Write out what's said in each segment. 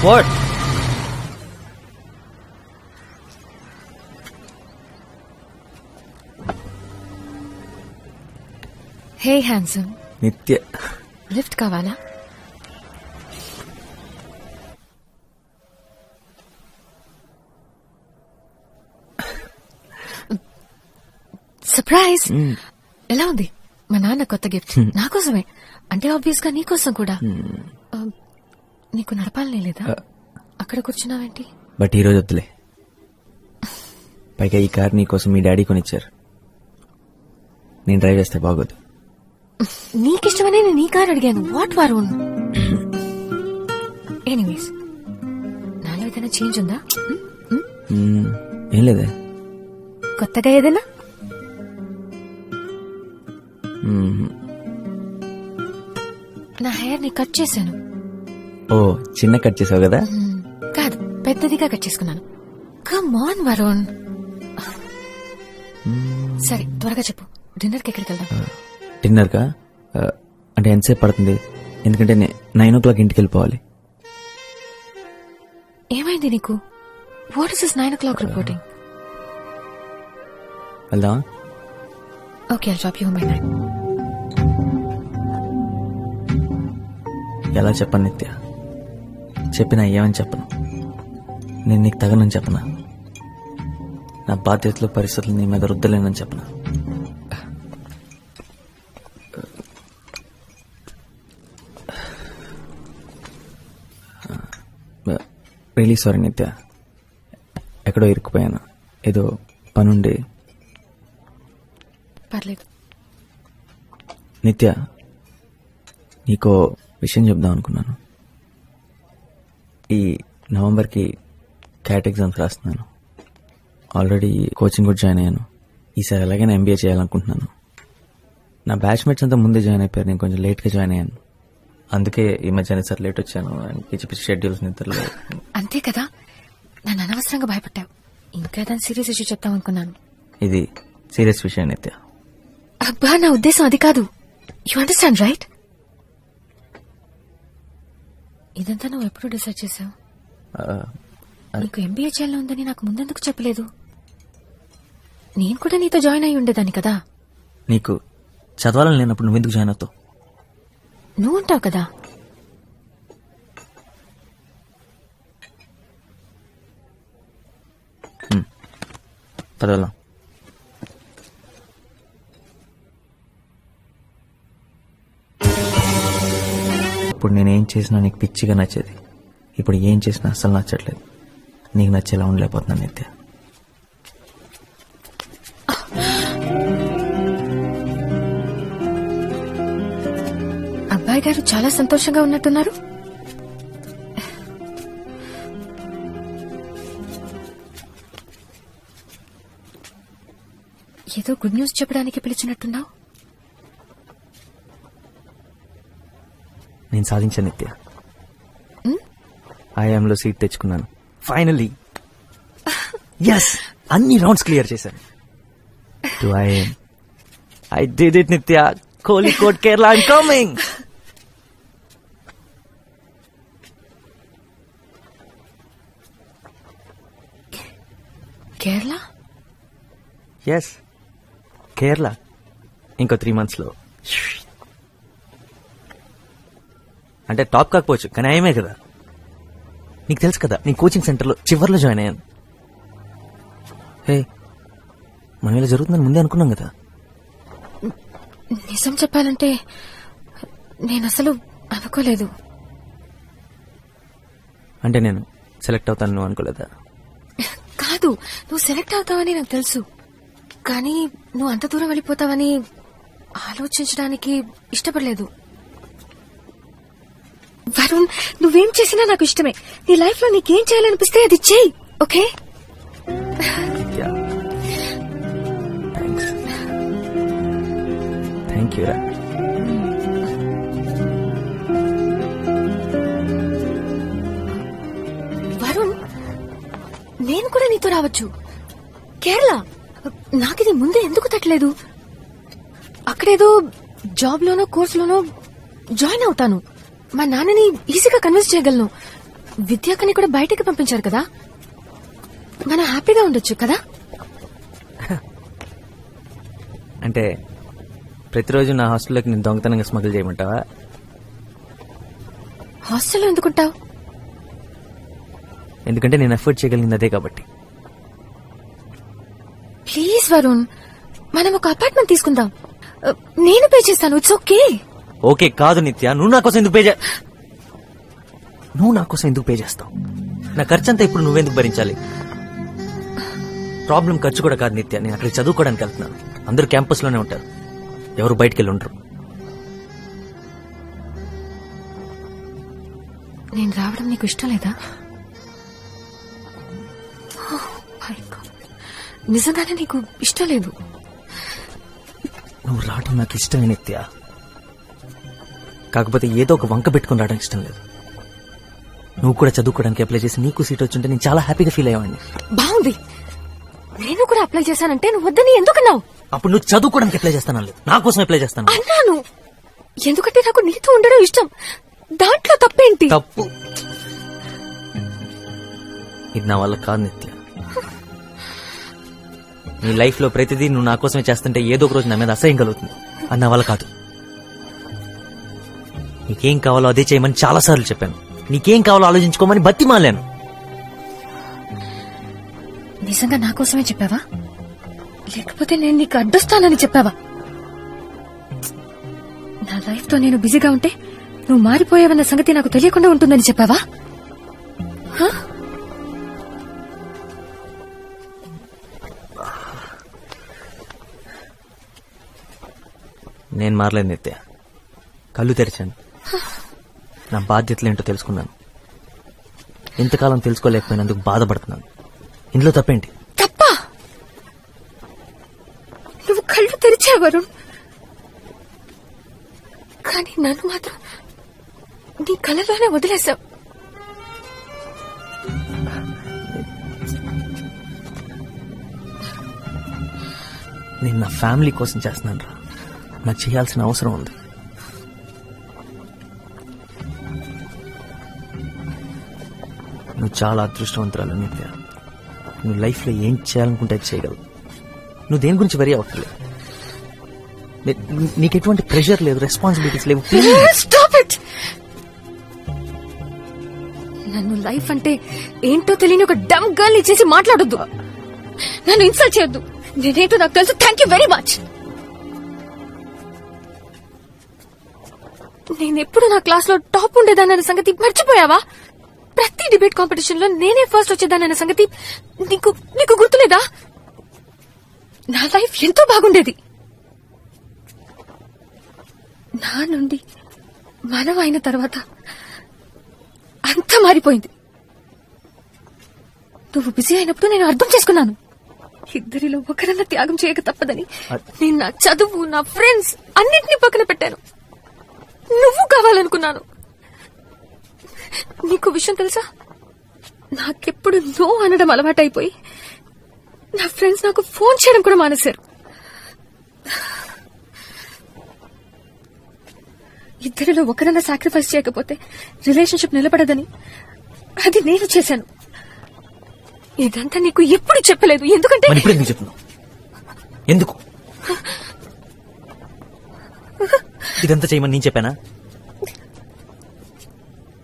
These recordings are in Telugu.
What? Hey handsome. నిత్య. లిఫ్ట్ కావాలా? సర్ప్రైజ్. ఎలా ఉంది? మా నాన్న కొత్త గిఫ్ట్ నా కోసమే. అంటే ఆబ్వియస్ గా నీకోసం కూడా. నీకు నడపాలనే లేదా? అక్కడ కూర్చున్నావేంటి? బట్ ఈరోజు వద్దులే. పైగా ఈ కార్ నీకోసం మీ డాడీ కొనిచ్చారు. నేను డ్రైవ్ చేస్తే బాగోదు. నీకిష్టమనే నేను ఈ కార్ అడిగాను. వాట్ వరుణ్? ఎనీవేస్, నాలో ఏదైనా చేంజ్ ఉందా? ఏం లేదే. కొత్తగా ఏదైనా? నా హెయిర్ ని కట్ చేశాను. ఓ, చిన్న కట్ చేసావు కదా? కాదు, పెద్దదిగా కట్ చేసుకున్నాను. Come on Varun. సరే, త్వరగా చెప్పు. డిన్నర్కి ఎక్కడికి వెళ్దాం? డిన్నర్ కా? అంటే ఎంతసేపు పడుతుంది? ఎందుకంటే 9 o'clock ఇంటికి వెళ్ళిపోవాలి. ఏమైంది నీకు? What is this 9 o'clock reporting? వెళ్దామా? Okay, I'll drop you by 9. ఎలా చెప్పను నిత్య? చెప్పినా ఏమని చెప్పను. నేను నీకు తగనని చెప్పనా? నా బాధ్యతలు పరిస్థితులు నీ మీద రుద్దలేనని చెప్పనా? రియలీ సారీ నిత్య. ఎక్కడో ఇరుక్కుపోయాను. ఏదో పనుండి. పర్లేదు. నిత్య, నీకో విషయం చెప్దాం అనుకున్నాను. ఈ నవంబర్కి క్యాట్ ఎగ్జామ్స్ రాస్తున్నాను. ఆల్రెడీ కోచింగ్ కూడా జాయిన్ అయ్యాను. ఈసారి ఎలాగైనా MBA చేయాలనుకుంటున్నాను. నా బ్యాచ్మేట్స్ అంతా ముందే జాయిన్ అయిపోయారు. నేను కొంచెం లేట్గా జాయిన్ అయ్యాను. అందుకే ఈ మధ్యాహ్నం సార్ లేట్ వచ్చాను. పిచ్చి పిచ్చి షెడ్యూల్స్ నిద్రలో. అంతే కదా, నన్ను అనవసరంగా భయపడ్డావు. ఇంకా దాని సీరియస్ ఇష్యూ చెప్తాం అనుకున్నాను. ఇది సీరియస్ విషయం నిత్య. అబ్బా, నా ఉద్దేశం అది కాదు. You understand right? ఇదంతా నువ్వు ఎప్పుడు డిసైడ్ చేసావు? నీకు MBA చేయాలని ఉందని నాకు ముందెందుకు చెప్పలేదు? నేను కూడా నీతో జాయిన్ అయి ఉండేదాన్ని కదా. నీకు చదవాలని లేనప్పుడు నువ్వెందుకు జాయిన్ అవుతావు? నువ్వు ఉంటావు కదా. పదవలా. ఇప్పుడు నేనేం చేసినా నీకు పిచ్చిగా నచ్చేది. ఇప్పుడు ఏం చేసినా అస్సలు నచ్చట్లేదు. నీకు నచ్చేలా ఉండలేకపోతున్నాను నిత్య. అబ్బాయి గారు చాలా సంతోషంగా ఉన్నట్టున్నారు. ఏదో గుడ్ న్యూస్ చెప్పడానికి పిలిచినట్టున్నావు. నేను సాధించాను నిత్య. ఐఎంలో సీట్ తెచ్చుకున్నాను ఫైనల్లీ. ఎస్, అన్ని రౌండ్స్ క్లియర్ చేశాను. To IIM. I did it Nitya. Kozhikode, Kerala, I'm coming. Kerala? Yes, Kerala. ఇంకో 3 months లో. అంటే టాప్ కాకపోవచ్చు, కానీ ఆయమే కదా. నీకు తెలుసు కదా, నీ కోచింగ్ సెంటర్లో చివర్లో జాయిన్ అయ్యాను. హే, మనం ఇలా జరుగుతుందని ముందే అనుకున్నాం కదా. నిజం చెప్పాలంటే నేను అసలు అనుకోలేదు. అంటే నేను సెలెక్ట్ అవుతాను నువ్వు అనుకోలేదా? కాదు, నువ్వు సెలెక్ట్ అవుతావని నాకు తెలుసు. కానీ నువ్వు అంత దూరం వెళ్ళిపోతావని ఆలోచించడానికి ఇష్టపడలేదు. వరుణ్, నువ్వేం చేసినా నాకు ఇష్టమే. నీ లైఫ్ లో నీకేం చేయాలనిపిస్తే అది చెయ్యి, ఓకే? థ్యాంక్ యూ రా. వరుణ్, నేను కూడా నీతో రావచ్చు. కేరళ. నాకిది ముందే ఎందుకు తట్టలేదు? అక్కడేదో జాబ్ లోనో కోర్సులోనో జాయిన్ అవుతాను. మా నాన్నని ఈజీగా కన్విన్స్ చేయగలను. విద్యాకని కూడా బయటికి పంపించారు కదా, మనం హ్యాపీగా ఉండొచ్చు కదా. అంటే ప్రతిరోజు నా హాస్టల్లోకి నేను దొంగతనంగా స్మగుల్ చేయమంటావా? హాస్టల్లో ఎందుకుంటావు? ఎందుకంటే నేను ఎఫర్ట్ చేయగలిగింది అదే కాబట్టి. ప్లీజ్ వరుణ్, మనం ఒక అపార్ట్మెంట్ తీసుకుందాం. నేను పే చేస్తాను. It's okay. ఓకే కాదు నిత్య, నువ్వు నా కోసం ఎందుకు పే చేస్తావు? నా ఖర్చంతా ఇప్పుడు నువ్వెందుకు భరించాలి? ప్రాబ్లం ఖర్చు కూడా కాదు నిత్య, నేను అక్కడికి చదువుకోవడానికి వెళ్తున్నాను. అందరూ క్యాంపస్ లోనే ఉంటారు, ఎవరు బయటికి వెళ్ళి ఉండరు. నేను రావడం నీకు ఇష్టం లేదా? Oh my God. నిజంగానే నీకు ఇష్టం లేదు? నువ్వు రావడం నాకు ఇష్టమే నిత్య, కాకపోతే ఏదో ఒక వంక పెట్టుకుని రావడం ఇష్టం లేదు. నువ్వు కూడా చదువుకోవడానికి అప్లై చేసి నీకు సీట్ వచ్చింటే నేను చాలా హ్యాపీగా ఫీల్ అయ్యేవాడిని. బాగుంది. నేను కూడా అప్లై చేశానంటే నువ్వు వద్దని ఎందుకన్నావు? అప్పుడు నువ్వు చదువుకోవడానికి అప్లై చేస్తాను, నా కోసం అప్లై చేస్తాను అన్నాను. ఎందుకంటే నాకు నీతో ఉండడం ఇష్టం. దాంట్లో తప్పేంటి? తప్పు ఇది నా వల్ల కాదు నిత్య. నీ లైఫ్ లో ప్రతిదీ నువ్వు నా కోసమే చేస్తుంటే ఏదో ఒక రోజు నా మీద అసహ్యం కలుగుతుంది. అది నా వల్ల కాదు. నీకేం కావాలో అదే చేయమని చాలా సార్లు చెప్పాను. నీకేం కావాలో ఆలోచించుకోమని బతిమాలాను. నిజంగా నా కోసమే చెప్పావా, లేకపోతే నేను నీకు అడ్డొస్తానని చెప్పావా? నా లైఫ్ తో నేను బిజీగా ఉంటే నువ్వు మారిపోయావన్న సంగతి నాకు తెలియకుండా ఉంటుందని చెప్పావా? హ? నేను మారలేదు నిత్య, కళ్ళు తెరిచాను. నా బాధ్యతలేంటో తెలుసుకున్నాను. ఇంతకాలం తెలుసుకోలేకపోయినందుకు బాధపడుతున్నాను. ఇందులో తప్పేంటి? తప్పా? నువ్వు కళ్ళు తెరిచావు వరుణ్, కానీ నన్ను మాత్రం నీ కళ్ళలోనే వదిలేశావు. నేను నా ఫ్యామిలీ కోసం చేస్తున్నాను రా, నాకు చేయాల్సిన అవసరం ఉంది. నువ్వు చాలా అదృష్టవంతురాలు నిత్య. నువ్వు లైఫ్ లో ఏం చేయాలనుకుంటే అది చేయగలవు. నువ్వు దేని గురించి వరీ అవ్వట్లేదు. నీకు ఎటువంటి ప్రెషర్ లేదు, రెస్పాన్సిబిలిటీస్ లేవు. Stop it. నన్ను లైఫ్ అంటే ఏంటో తెలియని ఒక డమ్ గర్ల్ ఇచ్చేసి మాట్లాడొద్దు. నన్ను ఇన్సల్ట్ చేయొద్దు. నేనేంటో నాకు తెలుసు. Thank you very much. నేనెప్పుడు నా క్లాస్ లో టాప్ ఉండేదానన్న సంగతి మర్చిపోయావా? ప్రతి డిబేట్ కాంపిటీషన్ లో నేనే ఫస్ట్ వచ్చేదానన్న సంగతి నీకు నీకు గుర్తులేదా? నా లైఫ్ ఎంతో బాగుండేది. నా నుండి మనం అయిన తర్వాత అంతా మారిపోయింది. నువ్వు బిజీ అయినప్పుడు నేను అర్థం చేసుకున్నాను. ఇద్దరిలో ఒకరన్నా త్యాగం చేయక తప్పదని నేను నా చదువు, నా ఫ్రెండ్స్ అన్నింటినీ పక్కన పెట్టాను. నువ్వు కావాలనుకున్నాను. నీకు విషయం తెలుసా, నాకెప్పుడు నో అనడం అలవాటైపోయి నా ఫ్రెండ్స్ నాకు ఫోన్ చేయడం కూడా మానేశారు. ఇద్దరిలో ఒకరన్నా సాక్రిఫైస్ చేయకపోతే రిలేషన్షిప్ నిలబడదని అది నేను చేశాను. ఇదంతా నీకు ఎప్పుడు చెప్పలేదు. ఎందుకంటే ఎందుకు ఇదంతా చేయమని నేను చెప్పానా?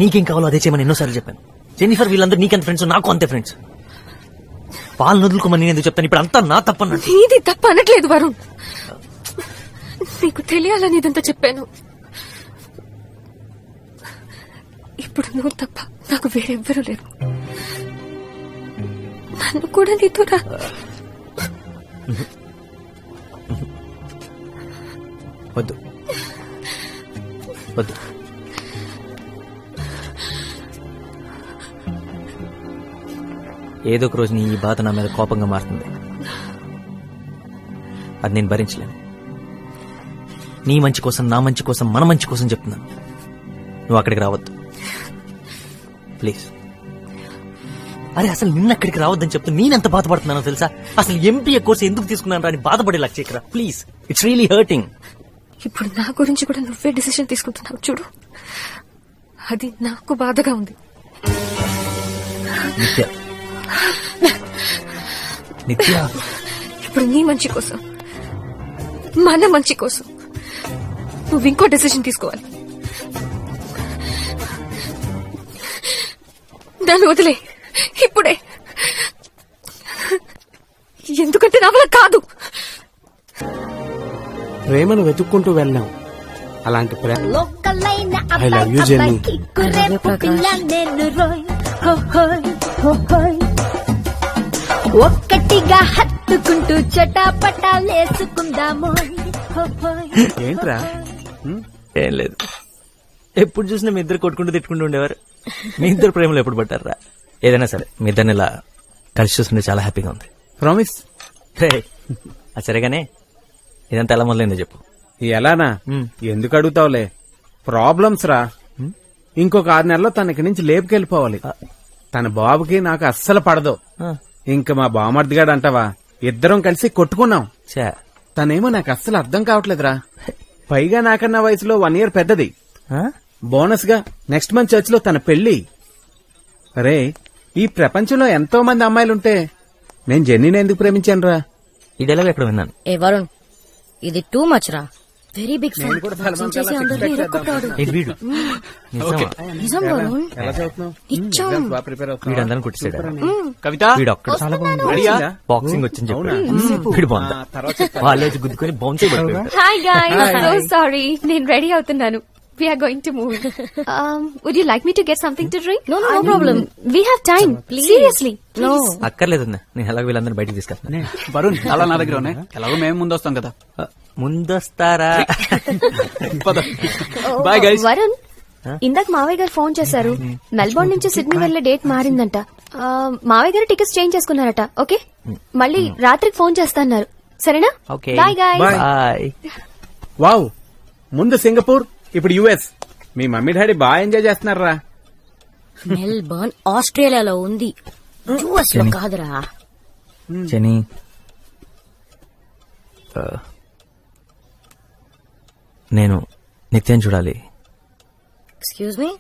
నీకేం కావాలో అదే చేయమని ఎన్నోసార్లు చెప్పాను. జెన్నిఫర్ వీళ్ళందరూ నీకెంత ఫ్రెండ్స్, నాకు అంతే ఫ్రెండ్స్. వాళ్ళని వదులుకోమని నేను ఎందుకు చెప్తాను? ఇప్పుడు అంతా నా తప్పన్నట్టు. నీది తప్ప అనట్లేదు వరుణ్. నీకు తెలియాలని ఇదంతా చెప్పాను. ఇప్పుడు నువ్వు తప్ప నాకు వేరెవ్వరూ లేరు. నన్ను కూడా నీతో వద్దు వద్దు. ఏదో ఒక రోజు నీ ఈ బాధ నా మీద కోపంగా మారుతుంది. అది నేను భరించలేను. నీ మంచి కోసం, నా మంచి కోసం, మన మంచి కోసం చెప్తున్నాను. నువ్వు అక్కడికి రావద్దు ప్లీజ్. అరే అసలు నిన్న అక్కడికి రావద్దని చెప్తూ నేనెంత బాధపడుతున్నానో తెలుసా? అసలు ఎంపీఏ కోర్సు ఎందుకు తీసుకున్నాను అని బాధపడేలా చేయకరా ప్లీజ్. It's really hurting. ఇప్పుడు నా గురించి కూడా నువ్వే డిసిషన్ తీసుకుంటున్నావు చూడు, అది నాకు బాధగా ఉంది. నిత్య నిత్య ఇప్పుడు నీ మంచి కోసం, మన మంచి కోసం నువ్వు ఇంకో డెసిషన్ తీసుకోవాలి. నన్ను వదిలే ఇప్పుడే, ఎందుకంటే నా వల్ల కాదు. ప్రేమను వెతుక్కుంటూ వెళ్ళాం, అలాంటి ప్రేమ. I love you, Jenny. ఒక్కటిగా హత్తుకుంటూ చటాపటాలేసుకుందాము. ఏంట్రా? ఏం లేదు, ఎప్పుడు చూసినా మీ ఇద్దరు కొట్టుకుంటూ తిట్టుకుంటూ ఉండేవారు. మీ ఇద్దరు ప్రేమలో ఎప్పుడు పట్టారా? ఏదైనా సరే మీ ఇద్దరిని ఇలా కలిసి చూస్తుంటే చాలా హ్యాపీగా ఉంది. ప్రామిస్. అది సరేగానే ఇదంతా ఎలా మొదలైందో చెప్పు. ఎలానా? ఎందుకు అడుగుతావులే, ప్రాబ్లమ్స్ రా. ఇంకొక 6 నెలల్లో తనకి నుంచి లేపుకెళ్ళిపోవాలి. తన బాబుకి నాకు అస్సలు పడదు. ఇంక మా బామర్దిగాడు అంటావా, ఇద్దరం కలిసి కొట్టుకున్నాం. తనేమో నాకు అస్సలు అర్థం కావట్లేదురా. పైగా నాకన్నా వయసులో 1 year పెద్దది. బోనస్ గా నెక్స్ట్ మంత్ చర్చ్ లో తన పెళ్లి. అరే, ఈ ప్రపంచంలో ఎంతో మంది అమ్మాయిలుంటే నేను జెన్నీని ఎందుకు ప్రేమించాను రా? ఈ డైలాగ్ ఎక్కడ విన్నాను. ఏ వరుణ్, ఇది టూ మచ్ రా. Very big fan. నిజం వరుణ్, ఎలా చదువుతున్నావు? నిజం. బాగా ప్రిపేర్ అవుతున్నావు? వీడందరూ కుట్టిసాడు. కవిత, వీడు ఒక్కడు చాలా బాక్సింగ్ వచ్చింది చెప్పాడు. వీడు బాగుందా వాళ్ళు వచ్చి గుద్దుకొని బౌన్స్ అయిపోయాడు. హాయ్ గైస్, సో సారీ, నేను రెడీ అవుతున్నాను. We are going to move. Would you like me to get something to drink? No problem. We have time. Please. Seriously. No. అక్కర్లేదన్నా, నేను ఎలాగో వీళ్ళందరూ బయటికి తీసుకెళ్తాను. వరుణ్, అలా నా దగ్గర ఉన్నాయి, ఎలాగో మేము ముందు వస్తాం కదా. ముందొస్తారా? Bye guys. వరుణ్, ఇందాక మావయ్య గారు ఫోన్ చేశారు. మెల్బోర్న్ నుంచి సిడ్నీ వెళ్లే డేట్ మారిందంట. మావయ్య గారు టికెట్స్ చేంజ్ చేసుకున్నారట. ఓకే, మళ్ళీ రాత్రికి ఫోన్ చేస్తాన్నారు. సరేనా? Okay, bye guys. Bye. Wow, ముందు సింగపూర్, ఇప్పుడు యుఎస్. మీ మమ్మీ డాడీ బాగా ఎంజాయ్ చేస్తున్నారా? మెల్బర్న్ ఆస్ట్రేలియాలో ఉంది, యుఎస్ లో కాదురా. జెనీ, నేను నిత్యం చూడాలి. Excuse me.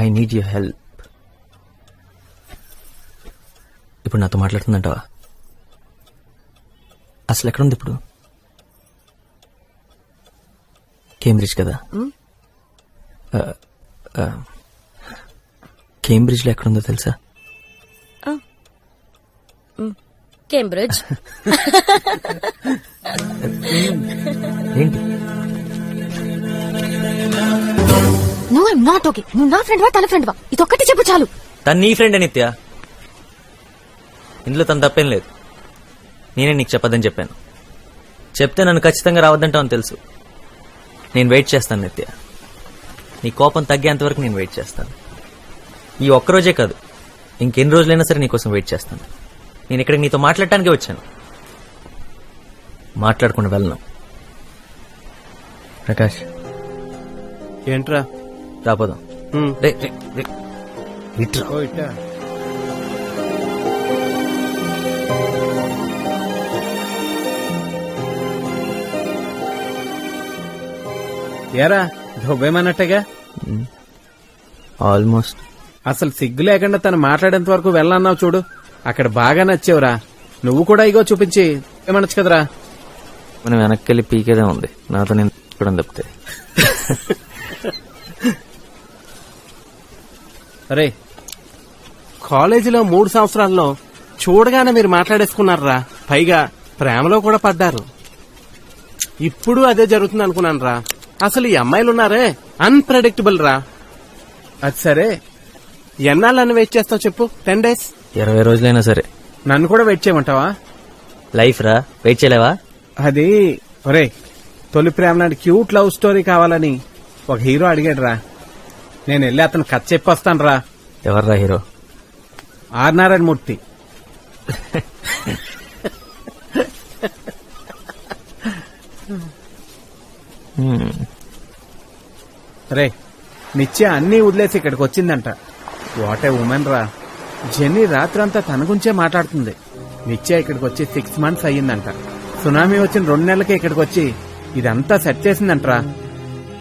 I need your help. ఇప్పుడు నాతో మాట్లాడుతుందంటావా? అసలు ఎక్కడుంది ఇప్పుడు? కేంబ్రిడ్జ్ కదా. కేంబ్రిడ్జ్ లో ఎక్కడుందో తెలుసా? కేంబ్రిడ్జ్. ఏంటి? No, I'm not okay. నువ్వు నా ఫ్రెండ్ వా, తన ఫ్రెండ్ వా, ఇదొక్కటి చెప్పు చాలు. తను నీ ఫ్రెండ్ నిత్య, ఇందులో తను తప్పేం లేదు. నేనే నీకు చెప్పదని చెప్పాను. చెప్తే నన్ను ఖచ్చితంగా రావద్దంటావని తెలుసు. నేను వెయిట్ చేస్తాను నిత్య. నీ కోపం తగ్గేంత వరకు నేను వెయిట్ చేస్తాను. ఈ ఒక్కరోజే కాదు, ఇంకెన్ని రోజులైనా సరే నీకోసం వెయిట్ చేస్తాను. నేను ఇక్కడికి నీతో మాట్లాడటానికే వచ్చాను, మాట్లాడకుండా వెళ్ళను. ప్రకాష్, ఏంట్రా? రాపోదాం. రే, రే, రే. ఇట్రా. ఓ ఇట్టా. ఏరా, దుబ్బేమన్నట్టుగా? ఆల్మోస్ట్. అసలు సిగ్గు లేకుండా తను మాట్లాడేంత వరకు వెళ్ళన్నావు చూడు, అక్కడ బాగా నచ్చావురా. నువ్వు కూడా ఇగో చూపించి ఏమనొచ్చు కదరా. మనం వెనక్కి వెళ్ళి పీకేదే ఉంది, నాతో నేను కూడా తప్పితే. అరే, కాలేజీలో 3 సంవత్సరాల్లో చూడగానే మీరు మాట్లాడేసుకున్నారా, పైగా ప్రేమలో కూడా పడ్డారు. ఇప్పుడు అదే జరుగుతుంది అనుకున్నాను రా. అసలు ఈ అమ్మాయిలున్నారే అన్ప్రెడిక్టబుల్ రా. అది సరే, ఎన్నాళ్ళని వెయిట్ చేస్తావు చెప్పు? 10 days? 20 రోజులైనా సరే. నన్ను కూడా వెయిట్ చేయమంటావా? లైఫ్ రా, వెయిట్ చేయలేవా? అది ఒరే, తొలి ప్రేమ లాంటి క్యూట్ లవ్ స్టోరీ కావాలని ఒక హీరో అడిగాడు రా. నేను వెళ్ళి అతను కథ చెప్పొస్తాను రా. ఎవర్రా హీరో? ఆర్ నారాయణ మూర్తి. రే, నిత్య అన్నీ వదిలేసి ఇక్కడికి వచ్చిందంట. వాట్ ఏ ఉమెన్ రా. జెన్నీ రాత్రంతా తన గురించే మాట్లాడుతుంది. నిత్య ఇక్కడికి వచ్చి 6 months అయ్యిందంట. సునామీ వచ్చిన 2 నెలలకే ఇక్కడికి వచ్చి ఇదంతా సెట్ చేసిందంటరా.